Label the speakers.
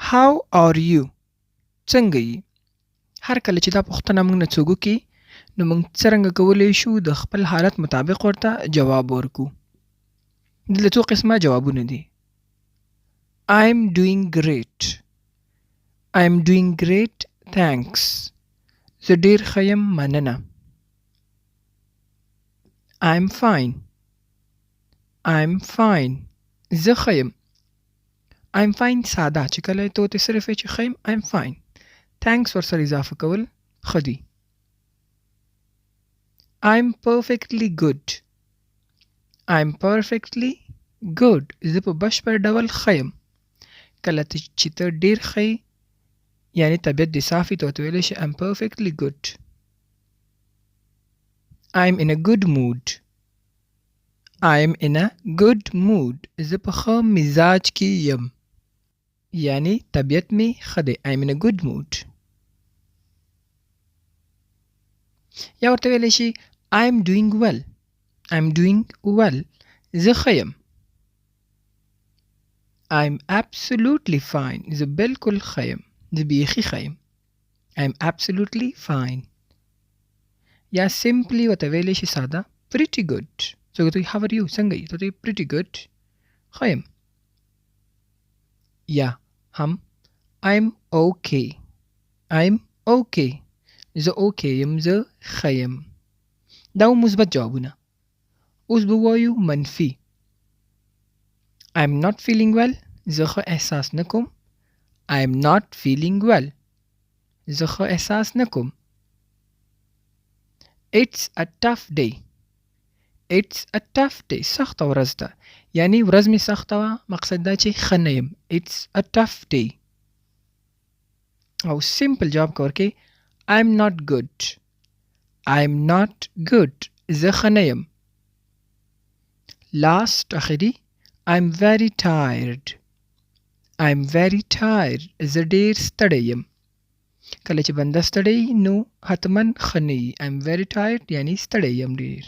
Speaker 1: How are you څنګه یې؟ هر کله چې دا پوښتنه موږ نه څوک وکړي نو موږ څرنګه کولی شو د خپل حالت مطابق ورته جواب ورکړو. دلته څو قسمه جوابونه دي. I'm doing great. I'm doing great, thanks. زه ډیر ښه یم مننه. I'm fine. I'm fine. زه ښه یم. I'm fine ساده چې کله ته ورته صرف وایې چې ښه یم I'm fine. thanks ورسره اضافه کول ښه دي. I'm perfectly good. I'm perfectly good. زه په بشپړ ډول ښه یم. کله چې ته ډیر ښه یې یعنې طبیعت دې صاف وي ته ورته ویلی شي I'm perfectly good. I'm in a good mood. I'm in a good mood. زه په ښه مزاج کې یم. یعنی طبیعت می ښه دی. I'm in a good mood. یا ورته ویلی شي I'm doing well. I'm doing well. زه ښه یم. I'm absolutely fine. زه بالکل ښه یم. زه بیخي ښه یم. I'm absolutely fine. یا simply ورته ویلی شي ساده pretty good. څوک ته how are you څنګه یې ته ته pretty good ښه یم. یا هم I'm okay. I'm okay. زه okay یم. زه ښه یم. دا مثبت جوابونه. اوس به ووایو منفي. I'm not feeling well. زه ښه احساس نه کوم. I'm not feeling well. زه ښه احساس نه کوم. It's a tough day. It's a tough day. سخته ورځ ده. یعنی ورځ می سخته وه مقصد دا چې ښه نه یم. It's a tough day. او سیمپل جواب که ورکې I'm not good. I'm not good. زه ښه نه یم. Last اخري I'm very tired. I'm very tired. زه ډیر ستړی یم. کله چې بنده ستړی نو حتما ښه نه یي. I'm very tired یعنی ستړی یم ډیر.